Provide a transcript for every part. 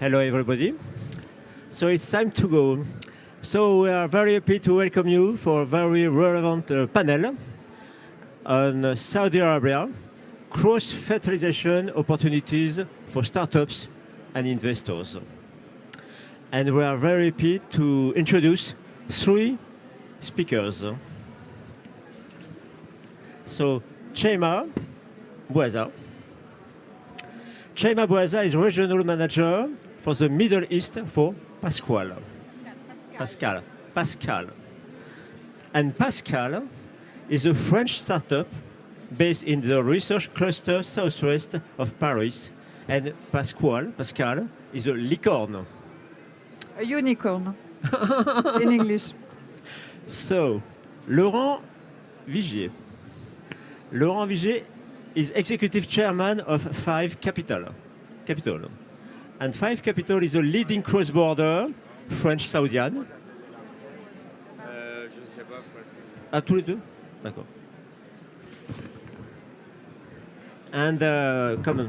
Hello, everybody. So it's time to go. So we are very happy to welcome you for a very relevant panel on Saudi Arabia, cross-fertilization opportunities for startups and investors. And we are very happy to introduce three speakers. So Chayma BOUAZZA. Chayma BOUAZZA is regional manager for the Middle East for PASQAL. PASQAL. And PASQAL is a French startup based in the research cluster southwest of Paris. And PASQAL is a licorne. A unicorn in English. So, Laurent Vigier. Laurent Vigier is executive chairman of Five Capital. And Five Capital is a leading cross-border French Saudian. Je sais pas, faut être... Ah, tous les deux? D'accord. And, come on.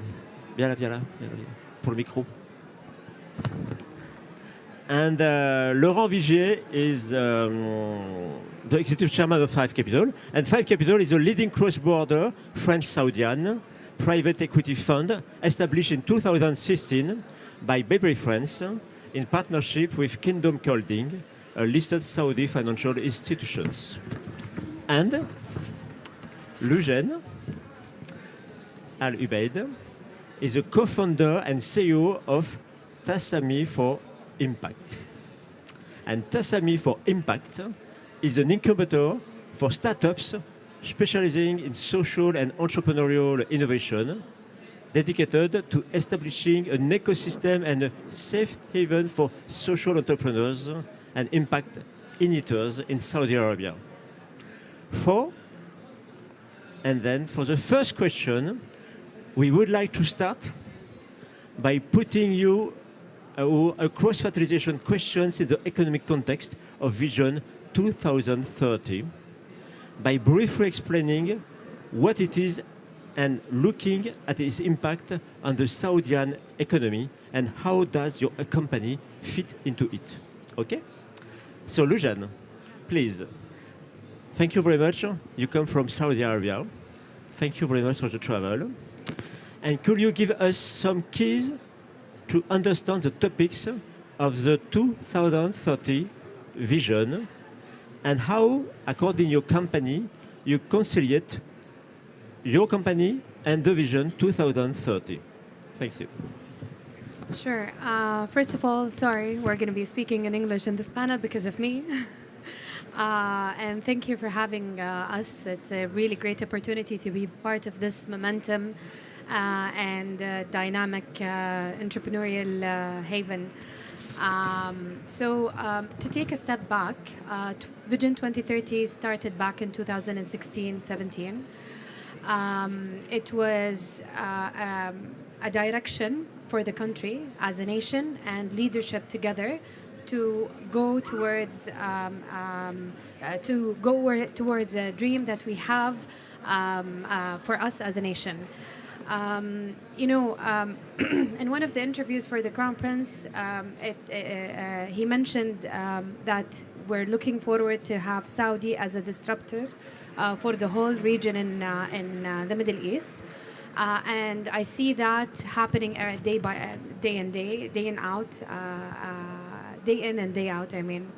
Viens là. Pour le micro. And Laurent Vigier is the executive chairman of Five Capital. And Five Capital is a leading cross-border French Saudian private equity fund established in 2016 by Bpifrance in partnership with Kingdom Holding, a listed Saudi financial institutions. And Lujain AL UBAID is a co-founder and CEO of Tasami for Impact. And Tasami for Impact is an incubator for startups specializing in social and entrepreneurial innovation, dedicated to establishing an ecosystem and a safe haven for social entrepreneurs and impact initiators in Saudi Arabia. And then for the first question, we would like to start by putting you a cross-fertilization questions in the economic context of Vision 2030 by briefly explaining what it is and looking at its impact on the Saudian economy and how does your company fit into it. Okay? So Lujain, please. Thank you very much. You come from Saudi Arabia. Thank you very much for the travel. And could you give us some keys to understand the topics of the 2030 vision and how, according to your company, you conciliate your company and the vision 2030. Thank you. Sure. First of all, sorry, we're going to be speaking in English in this panel because of me. And thank you for having us. It's a really great opportunity to be part of this momentum and dynamic entrepreneurial haven. To take a step back, Vision 2030 started back in 2016-17. It was a direction for the country as a nation and leadership together to go towards towards a dream that we have for us as a nation. In one of the interviews for the Crown Prince, he mentioned that we're looking forward to have Saudi as a disruptor for the whole region in the Middle East. And I see that happening day in and day out, I mean.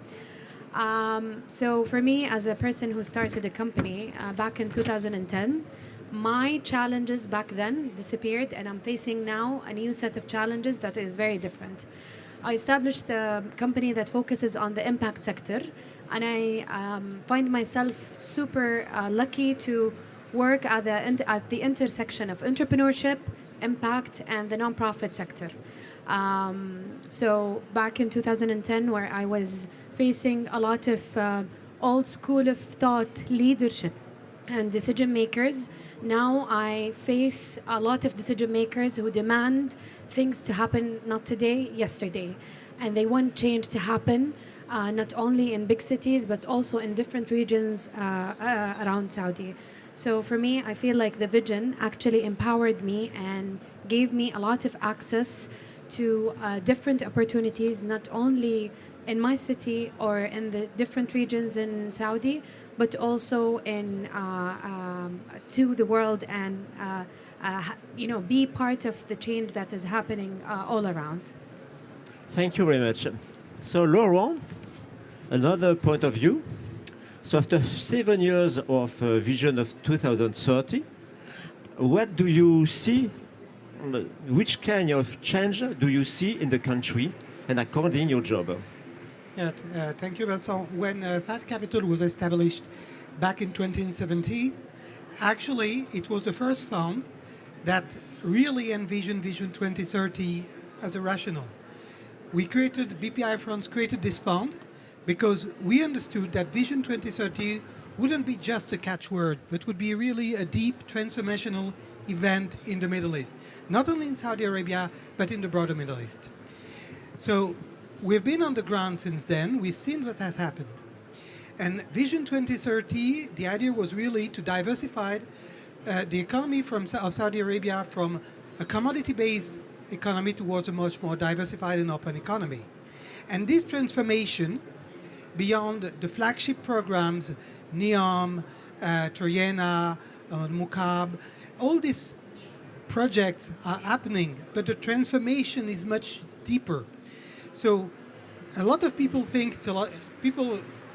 So for me, as a person who started a company back in 2010, my challenges back then disappeared, and I'm facing now a new set of challenges that is very different. I established a company that focuses on the impact sector, and I find myself super lucky to work at the intersection of entrepreneurship, impact, and the nonprofit sector. So back in 2010, where I was facing a lot of old school of thought leadership and decision makers, now I face a lot of decision makers who demand things to happen not today, yesterday. And they want change to happen not only in big cities, but also in different regions around Saudi. So for me, I feel like the vision actually empowered me and gave me a lot of access to different opportunities, not only in my city or in the different regions in Saudi, but also in to the world and be part of the change that is happening all around. Thank you very much. So Laurent, another point of view. So after 7 years of vision of 2030, what do you see, which kind of change do you see in the country and according your job? Yeah, thank you, Vincent. When Five Capital was established back in 2017, actually it was the first fund that really envisioned Vision 2030 as a rational. Bpifrance created this fund because we understood that Vision 2030 wouldn't be just a catchword, but would be really a deep transformational event in the Middle East. Not only in Saudi Arabia, but in the broader Middle East. So we've been on the ground since then. We've seen what has happened. And Vision 2030, the idea was really to diversify the economy of Saudi Arabia from a commodity-based economy towards a much more diversified and open economy. And this transformation, beyond the flagship programs, NEOM, Troyena, Mukab, all these projects are happening, but the transformation is much deeper. So a lot of people think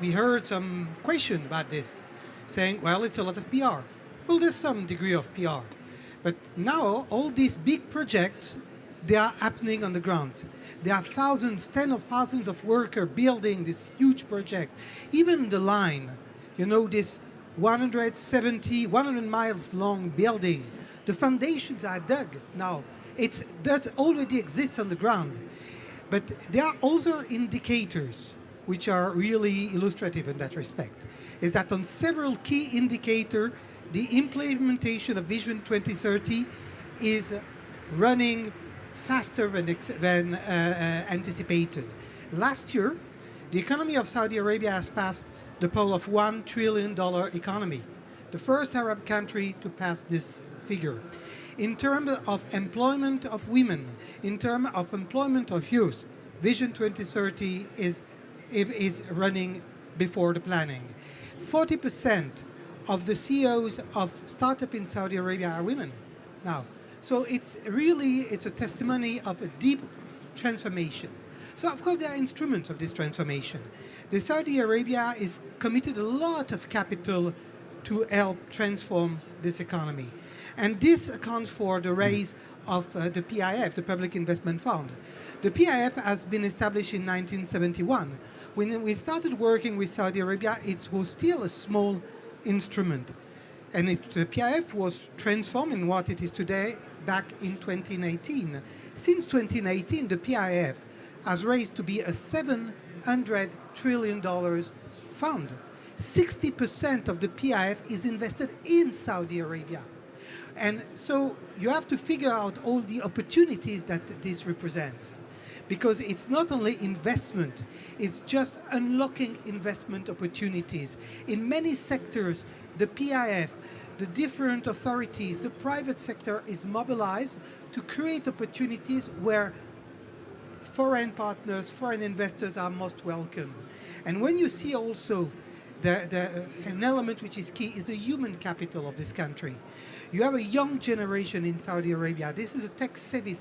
we heard some question about this, saying, well, it's a lot of PR. Well, there's some degree of PR. But now all these big projects, they are happening on the ground. There are thousands, tens of thousands of workers building this huge project. Even the line, this 100 miles long building, the foundations are dug now. It does already exist on the ground. But there are also indicators which are really illustrative in that respect. Is that on several key indicators, the implementation of Vision 2030 is running faster than anticipated. Last year, the economy of Saudi Arabia has passed the pole of $1 trillion economy, the first Arab country to pass this figure. In terms of employment of women, in terms of employment of youth, Vision 2030 is running before the planning. 40% of the CEOs of startups in Saudi Arabia are women now. So it's a testimony of a deep transformation. So of course there are instruments of this transformation. The Saudi Arabia is committed a lot of capital to help transform this economy. And this accounts for the raise of the PIF, the Public Investment Fund. The PIF has been established in 1971. When we started working with Saudi Arabia, it was still a small instrument. And the PIF was transformed in what it is today back in 2018. Since 2018, the PIF has raised to be a $700 trillion fund. 60% of the PIF is invested in Saudi Arabia. And so you have to figure out all the opportunities that this represents. Because it's not only investment, it's just unlocking investment opportunities. In many sectors, the PIF, the different authorities, the private sector is mobilized to create opportunities where foreign partners, foreign investors are most welcome. And when you see also an element which is key is the human capital of this country. You have a young generation in Saudi Arabia. This is a tech-savvy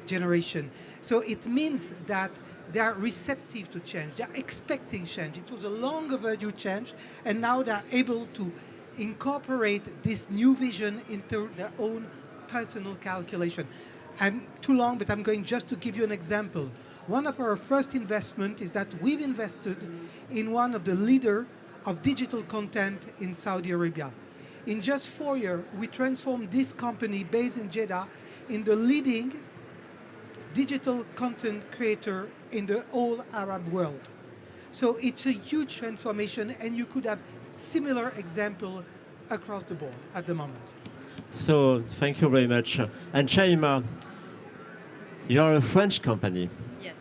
generation. So it means that they are receptive to change. They are expecting change. It was a long overdue change, and now they are able to incorporate this new vision into their own personal calculation. I'm too long, but I'm going just to give you an example. One of our first investment is that we've invested in one of the leader of digital content in Saudi Arabia. In just 4 years, we transformed this company based in Jeddah in the leading digital content creator in the whole Arab world. So it's a huge transformation, and you could have similar example across the board at the moment. So thank you very much. And Chayma, you are a French company. Yes,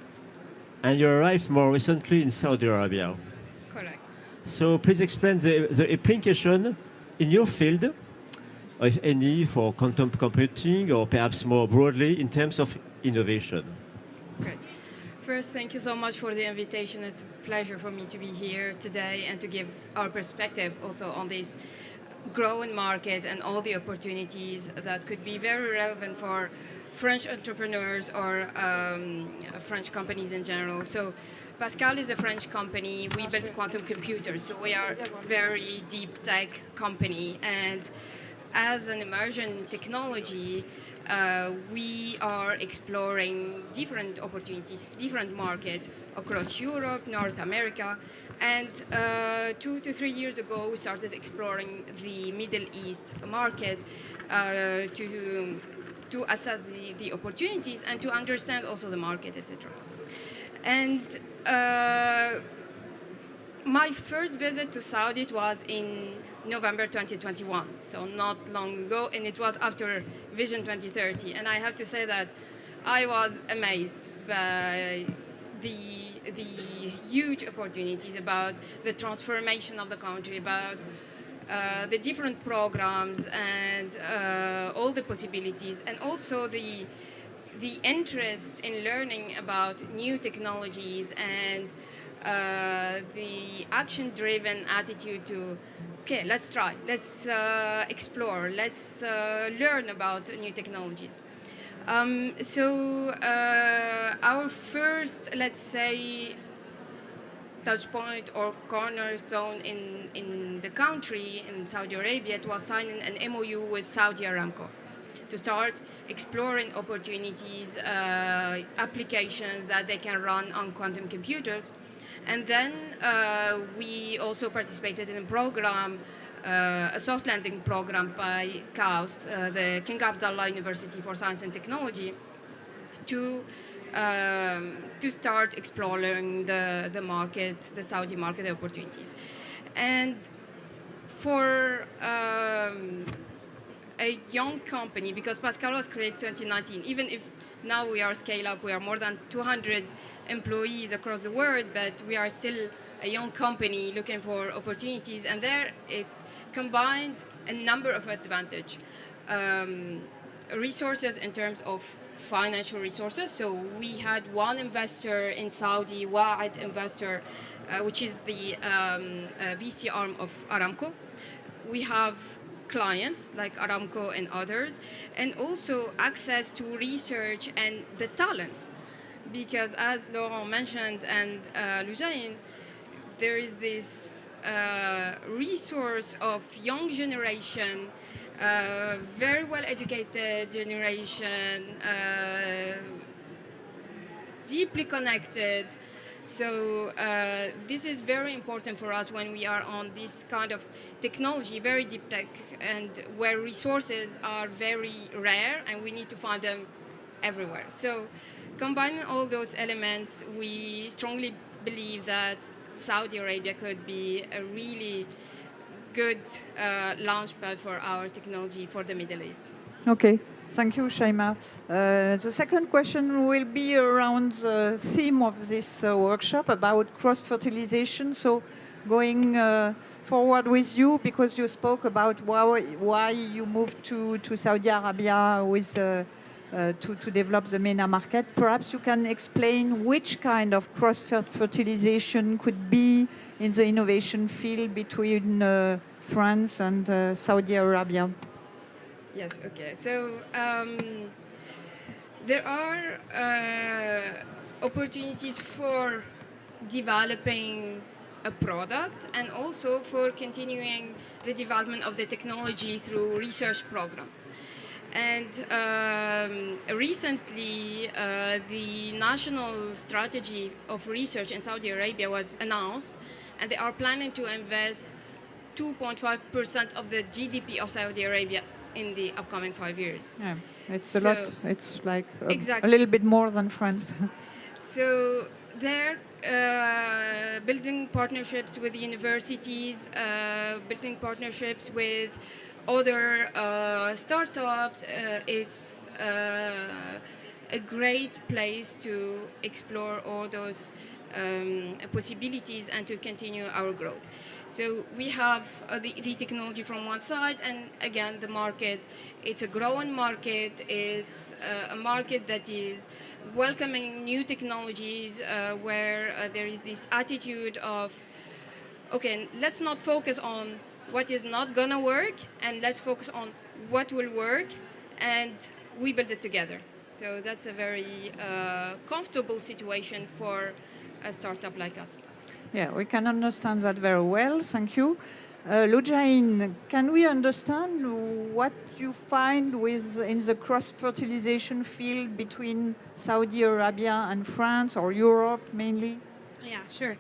And you arrived more recently in Saudi Arabia. correct. So please explain the application in your field if any, for quantum computing or perhaps more broadly in terms of innovation? Great. First, thank you so much for the invitation. It's a pleasure for me to be here today and to give our perspective also on this growing market and all the opportunities that could be very relevant for French entrepreneurs or French companies in general. So PASQAL is a French company. We build quantum computers, so we are a very deep tech company. And as an emerging technology, we are exploring different opportunities, different markets across Europe, North America. And 2 to 3 years ago, we started exploring the Middle East market to assess the opportunities and to understand also the market, etc. And my first visit to Saudi was in November 2021, so not long ago, and it was after Vision 2030. And I have to say that I was amazed by the huge opportunities about the transformation of the country, about the different programs and all the possibilities, and also the interest in learning about new technologies and the action-driven attitude to, okay, let's try, let's explore, let's learn about new technologies. So our first, let's say, touch point or cornerstone in the country, in Saudi Arabia, it was signing an MOU with Saudi Aramco to start exploring opportunities, applications that they can run on quantum computers. And then we also participated in a program, a soft landing program by Kaust, the King Abdullah University for Science and Technology, to start exploring the market, the Saudi market opportunities. And for a young company, because PASQAL was created 2019, even if now we are scale up, we are more than 200 employees across the world, but we are still a young company looking for opportunities. And there it combined a number of advantages. Resources in terms of financial resources. So we had one investor in Saudi, wide investor, which is the VC arm of Aramco. We have clients like Aramco and others, and also access to research and the talents. Because as Laurent mentioned and Lujain, there is this resource of young generation, very well educated generation, deeply connected. So this is very important for us when we are on this kind of technology, very deep tech, and where resources are very rare and we need to find them everywhere. So combining all those elements, we strongly believe that Saudi Arabia could be a really good launchpad for our technology for the Middle East. Okay, thank you, Chayma. The second question will be around the theme of this workshop about cross-fertilization. So going forward with you, because you spoke about why you moved to Saudi Arabia with to develop the MENA market. Perhaps you can explain which kind of cross-fertilization could be in the innovation field between France and Saudi Arabia. Yes, okay. So there are opportunities for developing a product and also for continuing the development of the technology through research programs. And recently, the national strategy of research in Saudi Arabia was announced, and they are planning to invest 2.5% of the GDP of Saudi Arabia in the upcoming 5 years. Yeah, it's a lot. It's like exactly. a little bit more than France. So they're building partnerships with universities, building partnerships with other startups. It's a great place to explore all those possibilities and to continue our growth. So we have the technology from one side, and again, the market. It's a growing market. It's a market that is welcoming new technologies where there is this attitude of, okay, let's not focus on what is not gonna work, and let's focus on what will work, and we build it together. So that's a very comfortable situation for a startup like us. Yeah, we can understand that very well. Thank you. Lujain, can we understand what you find in the cross-fertilization field between Saudi Arabia and France, or Europe mainly? Yeah, sure.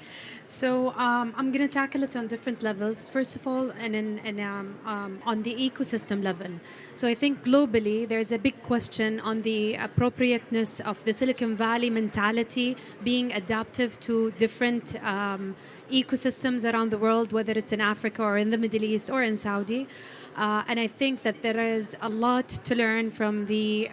So I'm going to tackle it on different levels. First of all, on the ecosystem level. So I think globally, there's a big question on the appropriateness of the Silicon Valley mentality being adaptive to different ecosystems around the world, whether it's in Africa or in the Middle East or in Saudi. And I think that there is a lot to learn from the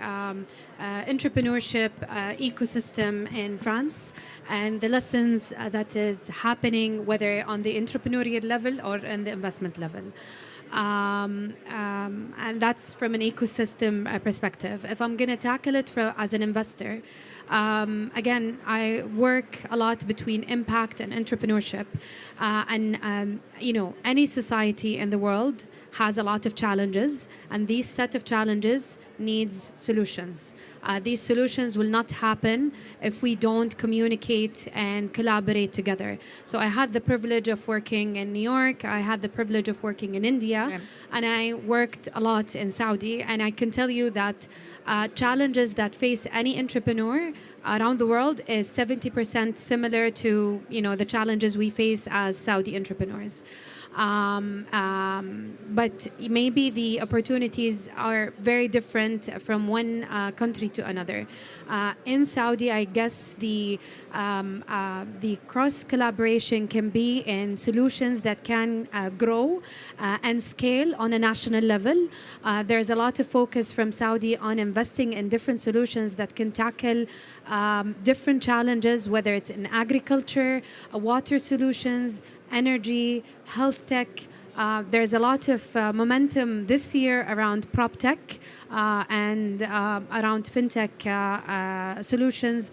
entrepreneurship ecosystem in France and the lessons that is happening, whether on the entrepreneurial level or in the investment level. And that's from an ecosystem perspective. If I'm going to tackle it as an investor, again, I work a lot between impact and entrepreneurship. Any society in the world has a lot of challenges, and these set of challenges needs solutions. These solutions will not happen if we don't communicate and collaborate together. So I had the privilege of working in New York, I had the privilege of working in India, and I worked a lot in Saudi, and I can tell you that challenges that face any entrepreneur around the world is 70% similar to the challenges we face as Saudi entrepreneurs. But maybe the opportunities are very different from one country to another. In Saudi, I guess the cross collaboration can be in solutions that can grow and scale on a national level. There's a lot of focus from Saudi on investing in different solutions that can tackle different challenges, whether it's in agriculture, water solutions, energy, health tech. There's a lot of momentum this year around prop tech and around fintech solutions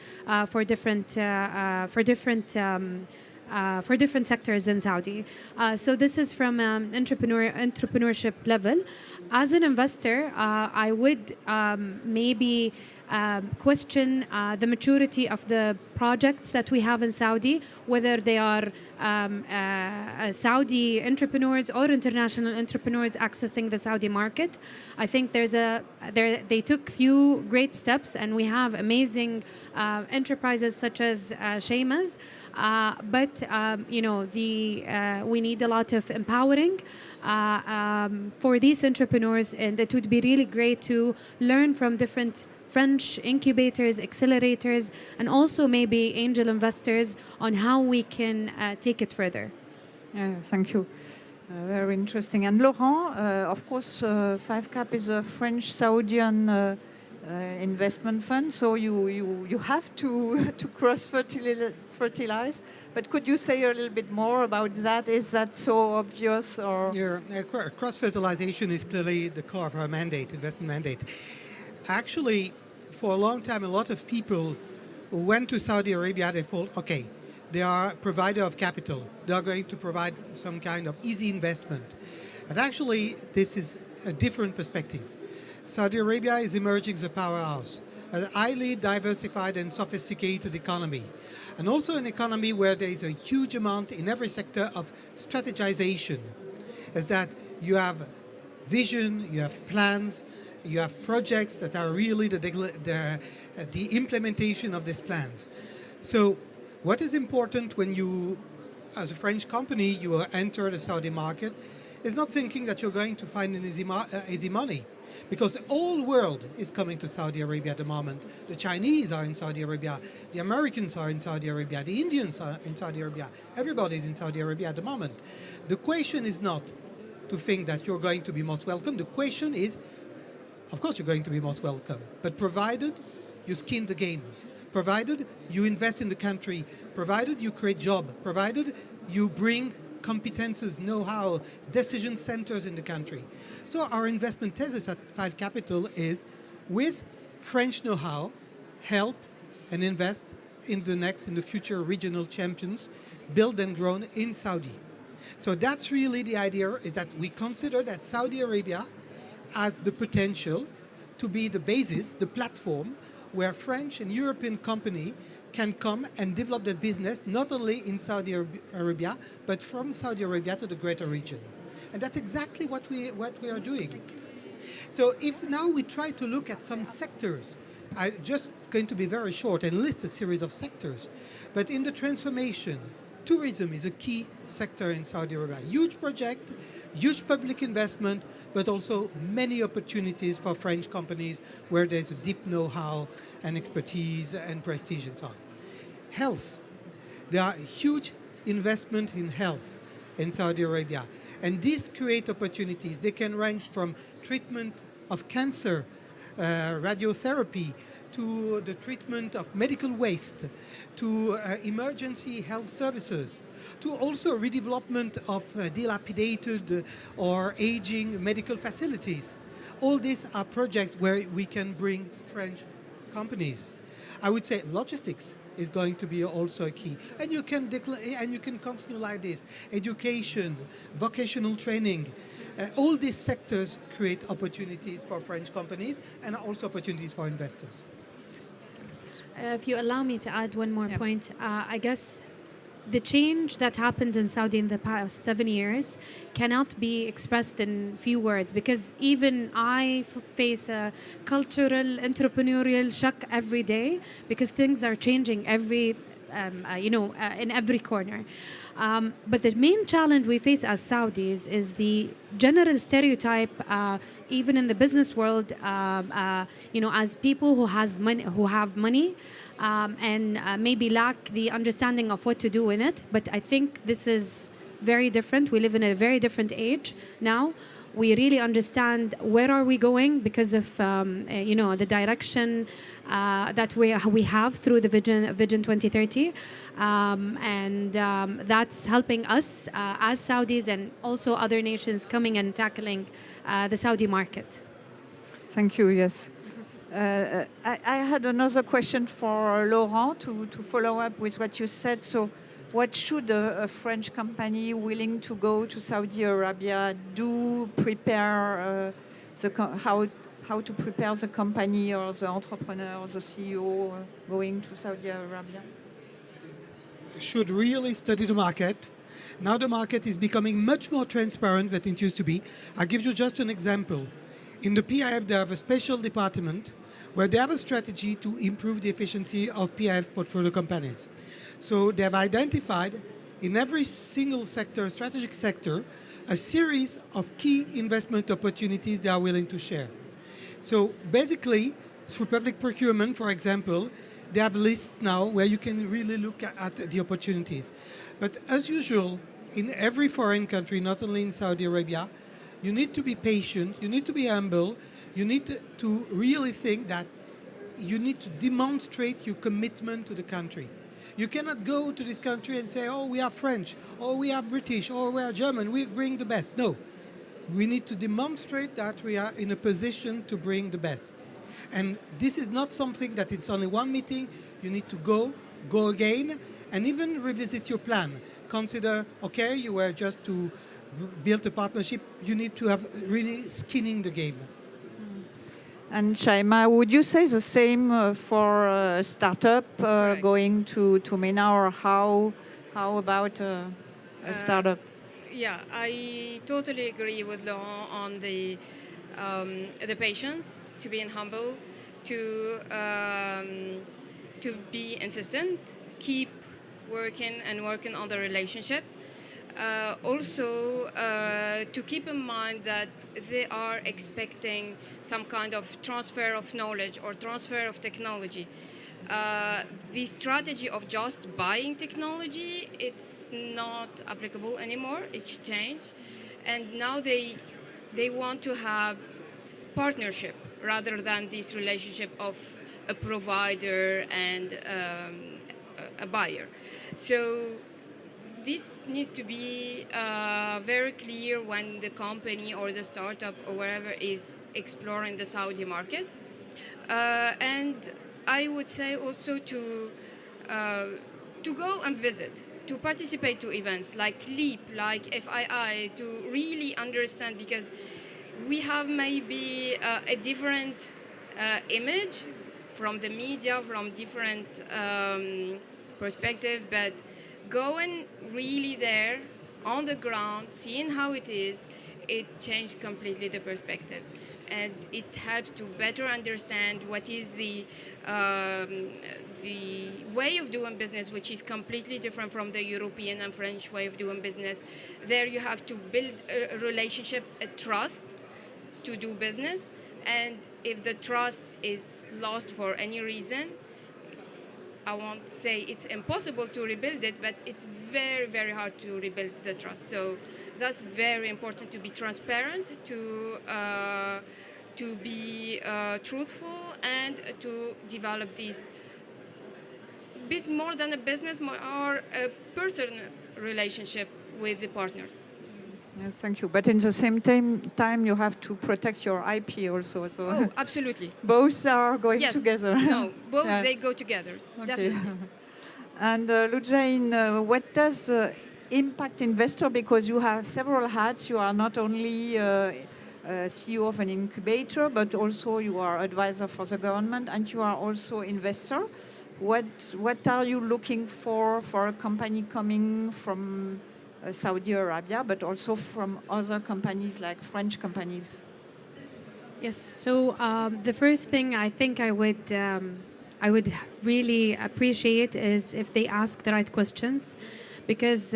for different sectors in Saudi. So this is from entrepreneurship level. As an investor, I would maybe question the maturity of the projects that we have in Saudi, whether they are Saudi entrepreneurs or international entrepreneurs accessing the Saudi market. I think they took few great steps, and we have amazing enterprises such as Chayma's. But we need a lot of empowering for these entrepreneurs, and it would be really great to learn from different French incubators, accelerators, and also maybe angel investors on how we can take it further. Thank you. Very interesting. And Laurent, of course, 5Cap is a French Saudian investment fund, so you have to cross-fertilize. But could you say a little bit more about that? Is that so obvious? Or? Yeah, cross-fertilization is clearly the core of our mandate, investment mandate. Actually, for a long time, a lot of people who went to Saudi Arabia, they thought, okay, they are a provider of capital. They are going to provide some kind of easy investment. But actually, this is a different perspective. Saudi Arabia is emerging as a powerhouse, a highly diversified and sophisticated economy, and also an economy where there is a huge amount in every sector of strategization. Is that you have vision, you have plans, you have projects that are really the implementation of these plans. So what is important when you, as a French company, you enter the Saudi market, is not thinking that you're going to find an easy money. Because the whole world is coming to Saudi Arabia at the moment. The Chinese are in Saudi Arabia, the Americans are in Saudi Arabia, the Indians are in Saudi Arabia. Everybody's in Saudi Arabia at the moment. The question is not to think that you're going to be most welcome. The question is, of course you're going to be most welcome, but provided you skin the game, provided you invest in the country, provided you create jobs, provided you bring competences, know-how, decision centers in the country. So our investment thesis at 5 Capital is, with French know-how, help and invest in the future regional champions, built and grown in Saudi. So that's really the idea, is that we consider that Saudi Arabia has the potential to be the basis, the platform, where French and European company can come and develop their business, not only in Saudi Arabia, but from Saudi Arabia to the greater region. And that's exactly what we are doing. So if now we try to look at some sectors, I'm just going to be very short and list a series of sectors, but in the transformation, tourism is a key sector in Saudi Arabia. Huge project, huge public investment, but also many opportunities for French companies where there's a deep know-how and expertise and prestige and so on. Health. There are huge investment in health in Saudi Arabia. And these create opportunities. They can range from treatment of cancer, radiotherapy, to the treatment of medical waste, to emergency health services, to also redevelopment of dilapidated or aging medical facilities. All these are projects where we can bring French companies. I would say logistics is going to be also a key. And you can continue like this. Education, vocational training, all these sectors create opportunities for French companies and also opportunities for investors. If you allow me to add one more point, I guess the change that happened in Saudi in the past 7 years cannot be expressed in few words, because even I face a cultural, entrepreneurial shock every day, because things are changing in every corner. But the main challenge we face as Saudis is the general stereotype, even in the business world, as people who have money, and maybe lack the understanding of what to do in it. But I think this is very different. We live in a very different age now. We really understand where are we going because of the direction that we have through the Vision 2030, and that's helping us as Saudis and also other nations coming and tackling the Saudi market. Thank you. Yes. I had another question for Laurent to follow up with what you said. So what should a French company willing to go to Saudi Arabia do, prepare how to prepare the company or the entrepreneur or the CEO going to Saudi Arabia? Should really study the market. Now the market is becoming much more transparent than it used to be. I'll give you just an example. In the PIF, they have a special department where they have a strategy to improve the efficiency of PIF portfolio companies. So they have identified in every single sector, strategic sector, a series of key investment opportunities they are willing to share. So basically, through public procurement, for example, they have lists now where you can really look at the opportunities. But as usual, in every foreign country, not only in Saudi Arabia, you need to be patient, you need to be humble, you need to really think that you need to demonstrate your commitment to the country. You cannot go to this country and say, oh, we are French, or we are British, or we are German, we bring the best. No, we need to demonstrate that we are in a position to bring the best. And this is not something that it's only one meeting. You need to go again, and even revisit your plan. Consider, okay, you were just to build a partnership, you need to have really skinning the game. And Chayma, would you say the same for a startup going to MENA, or how about a startup? Yeah, I totally agree with Laurent on the patience, to being humble, to be insistent, keep working on the relationship. Also, to keep in mind that they are expecting some kind of transfer of knowledge or transfer of technology. The strategy of just buying technology, it's not applicable anymore. It's changed. And now they want to have partnership rather than this relationship of a provider and a buyer. So this needs to be very clear when the company or the startup or wherever is exploring the Saudi market. And I would say also to go and visit, to participate to events like LEAP, like FII, to really understand, because we have maybe a different image from the media, from different perspective, but going really there on the ground, seeing how it is, it changed completely the perspective, and it helps to better understand what is the way of doing business, which is completely different from the European and French way of doing business. There you have to build a relationship, a trust to do business, and if the trust is lost for any reason, I won't say it's impossible to rebuild it, but it's very, very hard to rebuild the trust. So that's very important, to be transparent, to be truthful, and to develop this bit more than a business or a personal relationship with the partners. Yes, thank you. But in the same time, you have to protect your IP also. So Oh, absolutely. both are going Yes. together. No, both, Yeah. they go together, Okay. definitely. And Lujain, what does impact investor, because you have several hats, you are not only CEO of an incubator, but also you are advisor for the government, and you are also investor. What are you looking for a company coming from Saudi Arabia, but also from other companies like French companies? Yes. So the first thing I think I would really appreciate is if they ask the right questions, because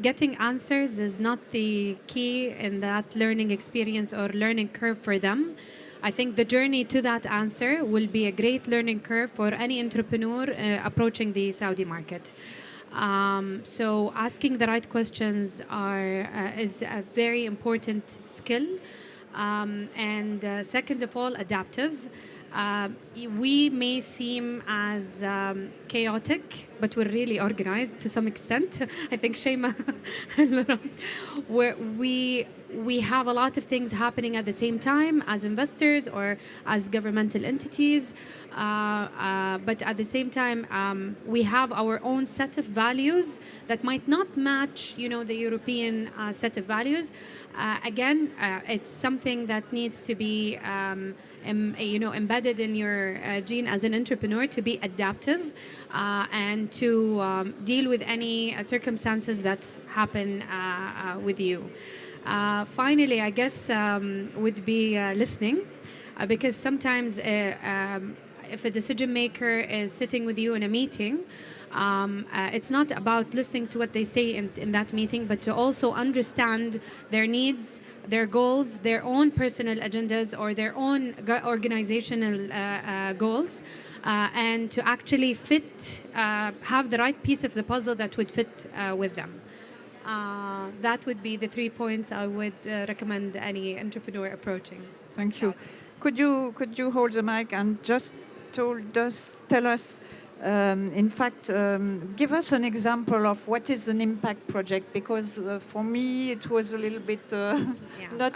getting answers is not the key in that learning experience or learning curve for them. I think the journey to that answer will be a great learning curve for any entrepreneur approaching the Saudi market. So asking the right questions is a very important skill. And second of all, adaptive. We may seem as chaotic, but we're really organized to some extent. I think Chayma and Laurent, where we have a lot of things happening at the same time as investors or as governmental entities. But at the same time, we have our own set of values that might not match, the European set of values. Again, it's something that needs to be embedded in your gene as an entrepreneur, to be adaptive and to deal with any circumstances that happen with you. Finally, I guess would be listening, because sometimes if a decision maker is sitting with you in a meeting, it's not about listening to what they say in that meeting, but to also understand their needs, their goals, their own personal agendas, or their own organizational goals, and to actually have the right piece of the puzzle that would fit with them. That would be the 3 points I would recommend any entrepreneur approaching. Thank you. Could you hold the mic and just tell us, in fact, give us an example of what is an impact project, because for me it was a little bit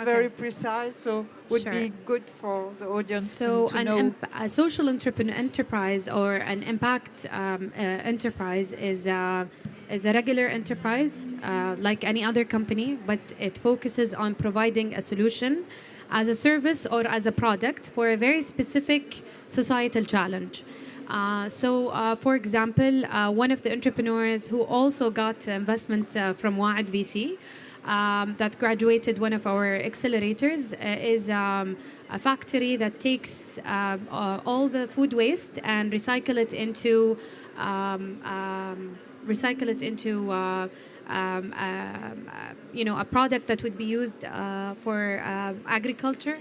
very precise, so would be good for the audience to know. A social enterprise or an impact enterprise is a regular enterprise like any other company, but it focuses on providing a solution as a service or as a product for a very specific societal challenge. For example, one of the entrepreneurs who also got investment from Wa'ad VC that graduated one of our accelerators is a factory that takes all the food waste and recycle it into a product that would be used for agriculture.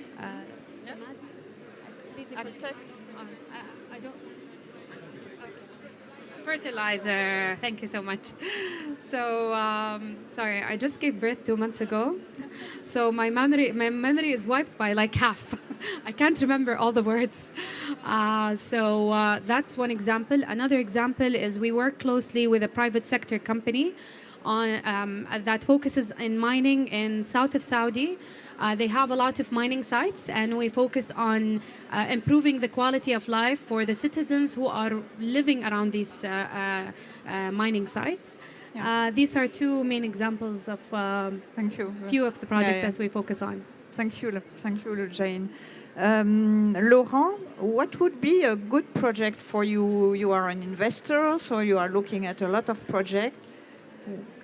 Fertilizer. Thank you so much. So sorry, I just gave birth 2 months ago, so my memory is wiped by like half. I can't remember all the words. So that's one example. Another example is we work closely with a private sector company on that focuses in mining in south of Saudi. They have a lot of mining sites, and we focus on improving the quality of life for the citizens who are living around these mining sites. These are two main examples of Thank you. few of the projects Yeah. that we focus on. Thank you, Lujain. Laurent, what would be a good project for you? You are an investor, so you are looking at a lot of projects.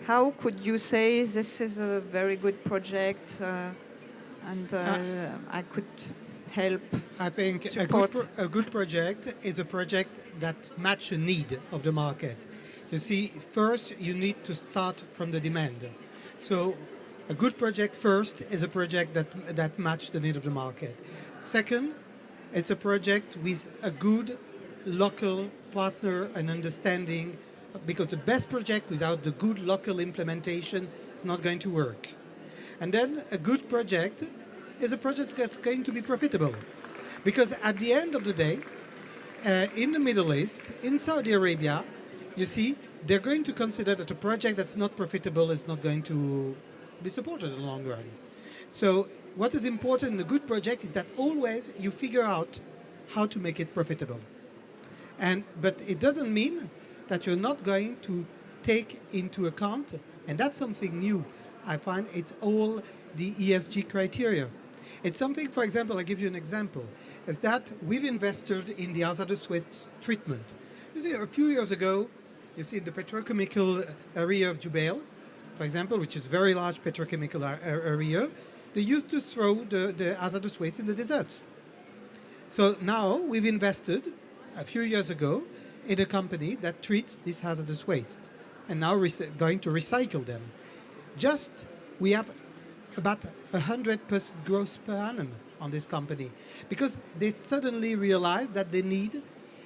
How could you say this is a very good project and I could help? I think support? a good project is a project that matches a need of the market. You see, first you need to start from the demand. So a good project first is a project that matches the need of the market. Second, it's a project with a good local partner and understanding, because the best project without the good local implementation is not going to work. And then a good project is a project that's going to be profitable. Because at the end of the day, in the Middle East, in Saudi Arabia, you see, they're going to consider that a project that's not profitable is not going to be supported in the long run. So what is important in a good project is that always you figure out how to make it profitable. But it doesn't mean that you're not going to take into account, and that's something new. I find it's all the ESG criteria. It's something, for example, I'll give you an example, is that we've invested in the hazardous waste treatment. You see, a few years ago, you see the petrochemical area of Jubail, for example, which is a very large petrochemical area, they used to throw the hazardous waste in the desert. So now we've invested a few years ago in a company that treats this hazardous waste and now going to recycle them. Just we have about 100% growth per annum on this company because they suddenly realized that they need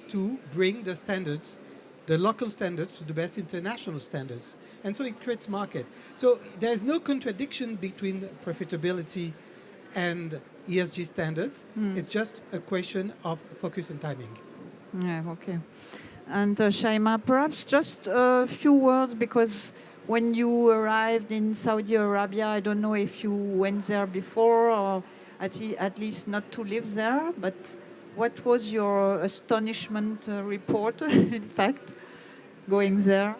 to bring the standards, the local standards, to the best international standards. And so it creates market. So there's no contradiction between profitability and ESG standards. It's just a question of focus and timing. Yeah, okay. And Chayma, perhaps just a few words, because when you arrived in Saudi Arabia, I don't know if you went there before or at least not to live there, but what was your astonishment report, in fact, going there?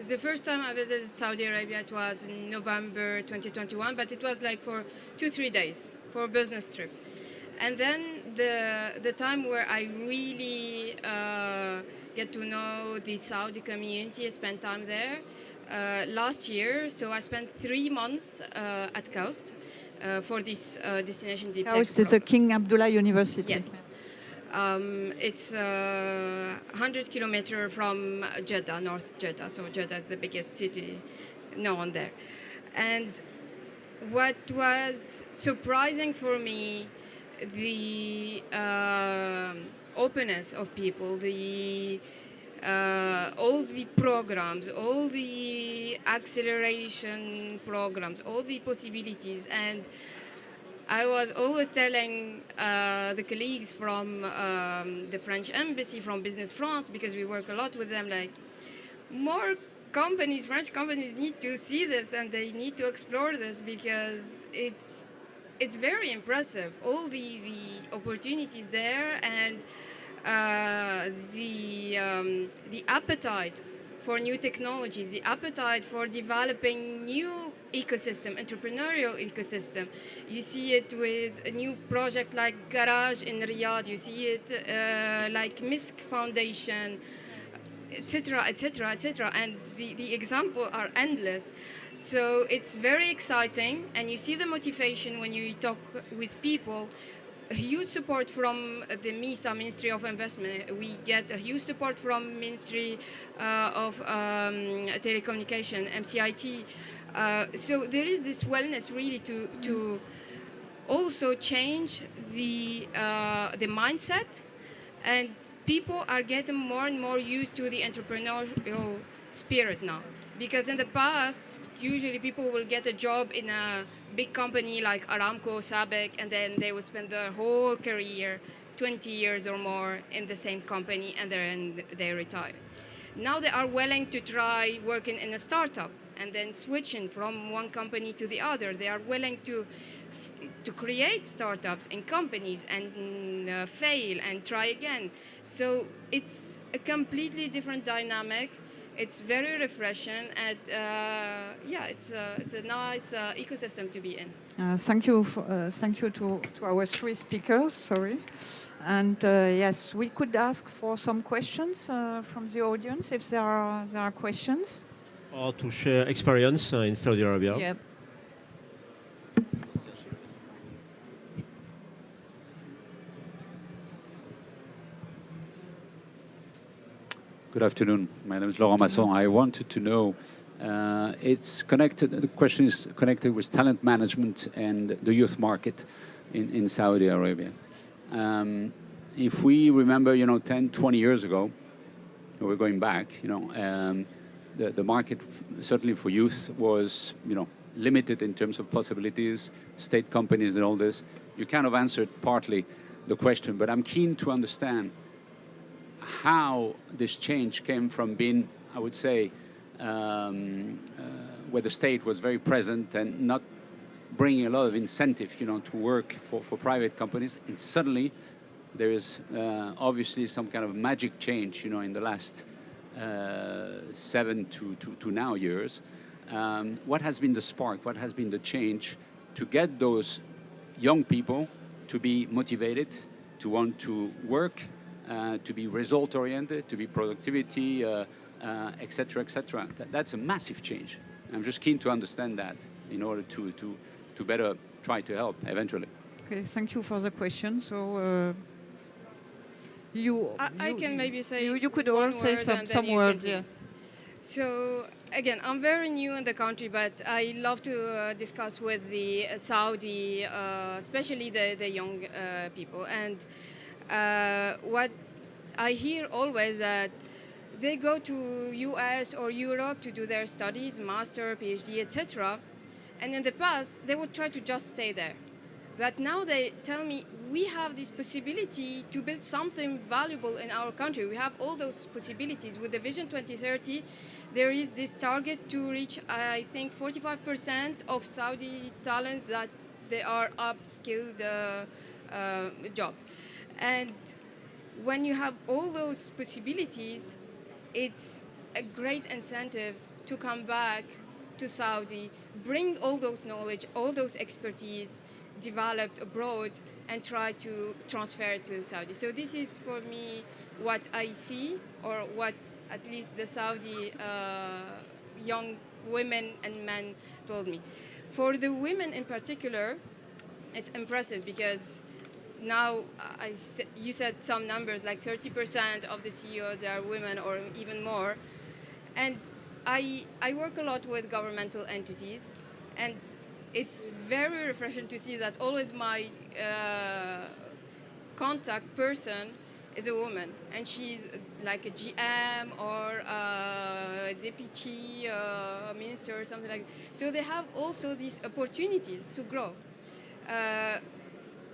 The first time I visited Saudi Arabia, it was in November 2021, but it was like for 2-3 days for a business trip. And then the time where I really get to know the Saudi community, I spent time there last year. So I spent 3 months at Kaust for this destination deep tech. Kaust is a King Abdullah University. Yes. It's 100 kilometers from Jeddah, North Jeddah. So Jeddah is the biggest city known there. And what was surprising for me, the openness of people, all the programs, all the acceleration programs, all the possibilities. And I was always telling the colleagues from the French embassy, from Bpifrance, because we work a lot with them, like, more companies, French companies, need to see this and they need to explore this because it's very impressive. All the opportunities there and the appetite for new technologies, the appetite for developing new ecosystem, entrepreneurial ecosystem. You see it with a new project like Garage in Riyadh. You see it like MISC Foundation, etc., etc., etc. And the examples are endless. So it's very exciting, and you see the motivation when you talk with people. A huge support from the MISA, Ministry of Investment. We get a huge support from Ministry of Telecommunication, MCIT. So there is this willingness really to also change the mindset, and people are getting more and more used to the entrepreneurial spirit now. Because in the past, usually people will get a job in a big company like Aramco, Sabec, and then they will spend their whole career, 20 years or more, in the same company, and then they retire. Now they are willing to try working in a startup and then switching from one company to the other. They are willing to create startups in companies and fail and try again. So it's a completely different dynamic. It's very refreshing, and yeah, it's a nice ecosystem to be in. Thank you to our three speakers. Sorry. And yes, we could ask for some questions from the audience if there are questions. Or to share experience in Saudi Arabia. Yeah. Good afternoon. My name is Laurent Masson. I wanted to know, it's connected. The question is connected with talent management and the youth market in Saudi Arabia. If we remember, 10, 20 years ago, we're going back, the market, certainly for youth, was, limited in terms of possibilities, state companies and all this. You kind of answered partly the question, but I'm keen to understand how this change came from being, I would say, where the state was very present and not bringing a lot of incentive, to work for private companies, and suddenly there is obviously some kind of magic change, in the last 7 to now years. What has been the spark? What has been the change to get those young people to be motivated, to want to work, to be result-oriented, to be productivity, et cetera, et cetera? That's a massive change. I'm just keen to understand that in order to better try to help eventually. Okay, thank you for the question. So I can maybe say you could one all say word and then some you words. continue. Yeah. So again, I'm very new in the country, but I love to discuss with the Saudi, especially the young people. And what I hear always that they go to US or Europe to do their studies, master, PhD, etc. And in the past, they would try to just stay there. But now they tell me, we have this possibility to build something valuable in our country. We have all those possibilities. With the Vision 2030, there is this target to reach, I think, 45% of Saudi talents that they are upskilled job. And when you have all those possibilities, it's a great incentive to come back to Saudi, bring all those knowledge, all those expertise developed abroad, and try to transfer it to Saudi. So this is for me what I see, or what at least the Saudi young women and men told me. For the women in particular, it's impressive because now you said some numbers, like 30% of the CEOs are women or even more. And I work a lot with governmental entities, and it's very refreshing to see that always my contact person is a woman, and she's like a GM or a deputy minister or something like that. So they have also these opportunities to grow.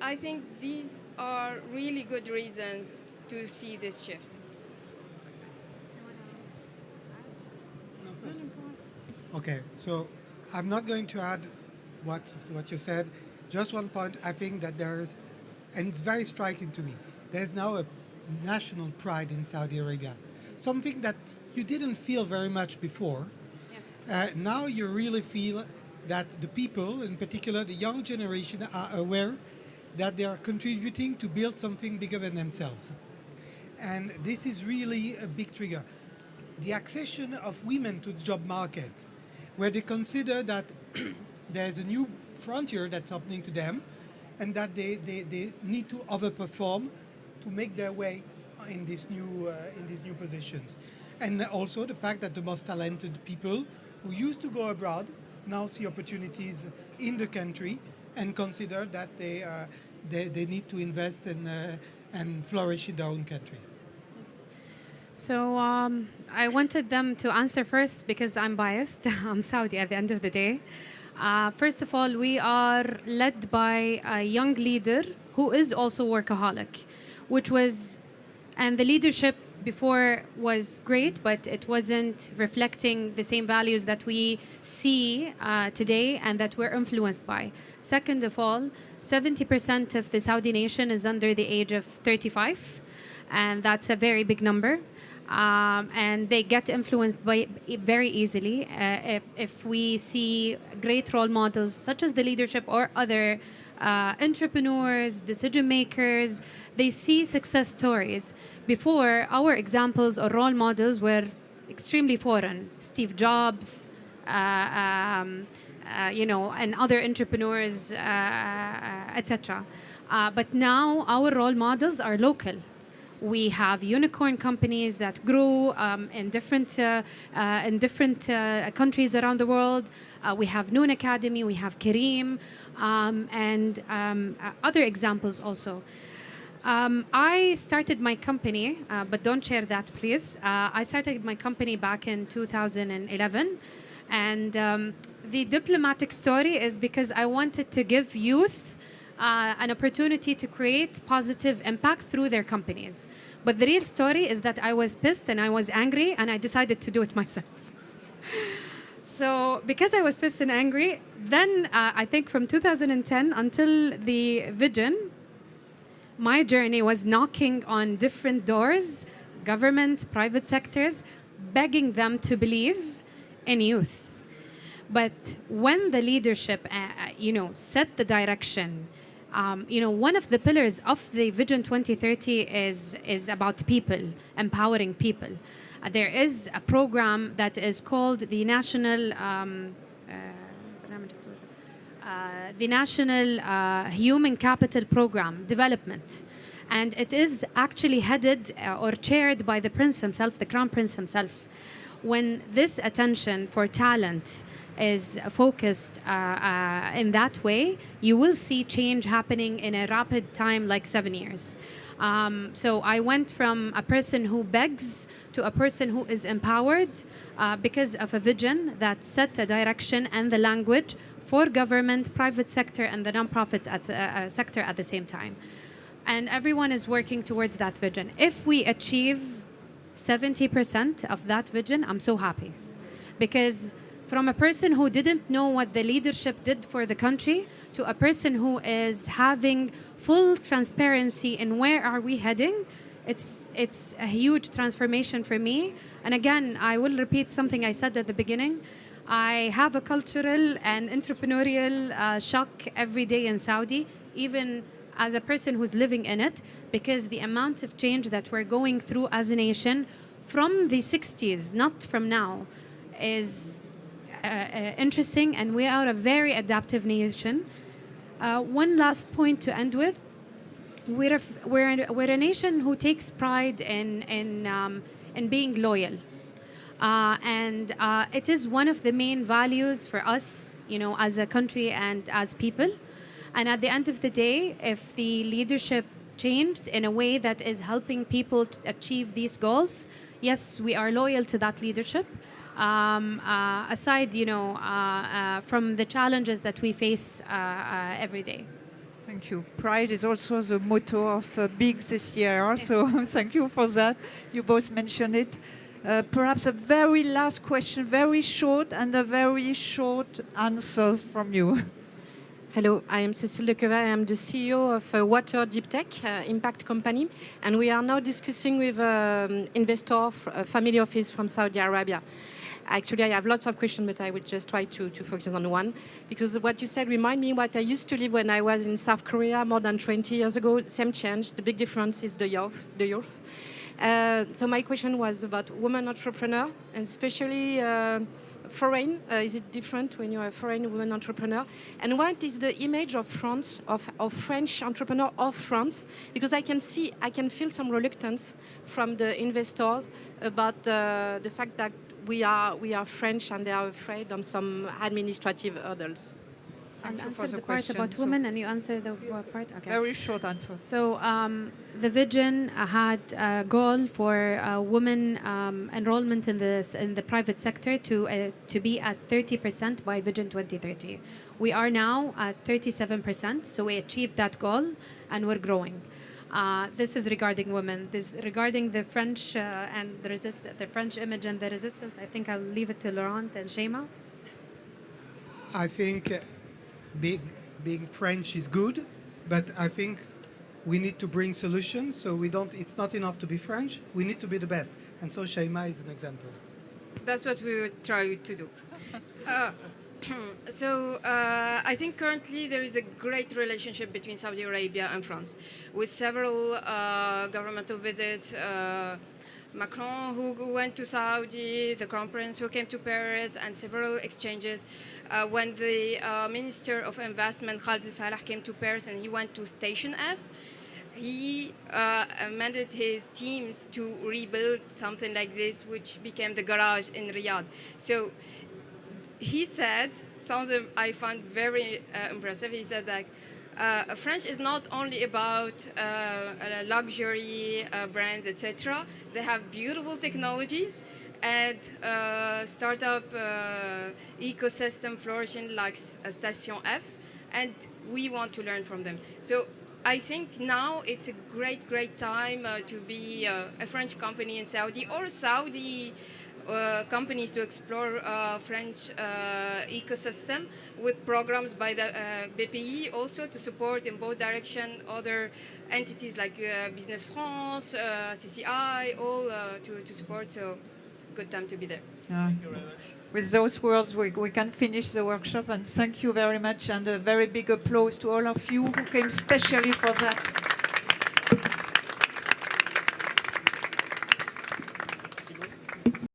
I think these are really good reasons to see this shift. Okay, so I'm not going to add what you said. Just one point, I think that there's, and it's very striking to me, there's now a national pride in Saudi Arabia, something that you didn't feel very much before. Yes. Now you really feel that the people, in particular the young generation, are aware that they are contributing to build something bigger than themselves. And this is really a big trigger. The accession of women to the job market, where they consider that there's a new frontier that's opening to them, and that they need to overperform to make their way in these new positions. And also the fact that the most talented people who used to go abroad now see opportunities in the country and consider that they need to invest and flourish in their own country. Yes. So I wanted them to answer first because I'm biased. I'm Saudi at the end of the day. First of all, we are led by a young leader who is also workaholic, which was, and the leadership before was great, but it wasn't reflecting the same values that we see today and that we're influenced by. Second of all, 70% of the Saudi nation is under the age of 35, and that's a very big number. And they get influenced by very easily if we see great role models such as the leadership or other entrepreneurs, decision makers. They see success stories. Before, our examples or role models were extremely foreign. Steve Jobs, you know, and other entrepreneurs, etc. But now our role models are local. We have unicorn companies that grow in different countries around the world. We have Noon Academy, we have Kareem, and other examples also. I started my company, but don't share that, please. I started my company back in 2011, and the diplomatic story is because I wanted to give youth an opportunity to create positive impact through their companies. But the real story is that I was pissed and I was angry and I decided to do it myself. So because I was pissed and angry, then I think from 2010 until the vision, my journey was knocking on different doors, government, private sectors, begging them to believe in youth. But when the leadership, you know, set the direction, you know, one of the pillars of the Vision 2030 is about people, empowering people. There is a program that is called the National Human Capital Program Development. And it is actually headed or chaired by the Prince himself, the Crown Prince himself. When this attention for talent is focused in that way, you will see change happening in a rapid time, like 7 years. So I went from a person who begs to a person who is empowered because of a vision that set a direction and the language for government, private sector, and the nonprofit sector at the same time. And everyone is working towards that vision. If we achieve 70% of that vision, I'm so happy. Because from a person who didn't know what the leadership did for the country to a person who is having full transparency in where are we heading, it's a huge transformation for me. And again, I will repeat something I said at the beginning. I have a cultural and entrepreneurial shock every day in Saudi, even as a person who's living in it, because the amount of change that we're going through as a nation from the 60s, not from now, is interesting, and we are a very adaptive nation. One last point to end with. We're a nation who takes pride in being loyal. And it is one of the main values for us, you know, as a country and as people. And at the end of the day, if the leadership changed in a way that is helping people to achieve these goals, yes, we are loyal to that leadership. Aside, you know, from the challenges that we face every day. Thank you. Pride is also the motto of BIG this year. So thank you for that. You both mentioned it. Perhaps a very last question, very short, and a very short answers from you. Hello, I am Cécile de Queva. I am the CEO of Water Deep Tech Impact Company, and we are now discussing with investor, family office from Saudi Arabia. Actually, I have lots of questions, but I will just try to focus on one. Because what you said remind me what I used to live when I was in South Korea more than 20 years ago. Same change. The big difference is the youth. So my question was about women entrepreneur, and especially foreign. Is it different when you're a foreign woman entrepreneur? And what is the image of France, of French entrepreneur of France? Because I can feel some reluctance from the investors about the fact that we are French and they are afraid of some administrative hurdles. Thank you for answer the the part question. about So- women, and you answer the part. Okay. Very short answer. So the vision had a goal for women enrollment in the private sector to be at 30% by Vision 2030. We are now at 37%, so we achieved that goal, and we're growing. This is regarding women. This regarding the French and the French image and the resistance. I think I'll leave it to Laurent and Chayma. I think being French is good, but I think we need to bring solutions. So we don't. It's not enough to be French. We need to be the best. And so Chayma is an example. That's what we would try to do. I think currently there is a great relationship between Saudi Arabia and France, with several governmental visits. Macron, who went to Saudi, the Crown Prince, who came to Paris, and several exchanges. When the Minister of Investment, Khalid Al-Falah, came to Paris and he went to Station F, he amended his teams to rebuild something like this, which became the garage in Riyadh. So he said something I found very impressive. He said that French is not only about luxury brands, etc. They have beautiful technologies and startup ecosystem flourishing like Station F, and we want to learn from them. So I think now it's a great time to be a French company in Saudi, or Saudi companies to explore French ecosystem, with programs by the BPI also to support in both directions other entities like Bpifrance, CCI, all to support. So good time to be there. With those words, we can finish the workshop, and thank you very much, and a very big applause to all of you who came specially for that.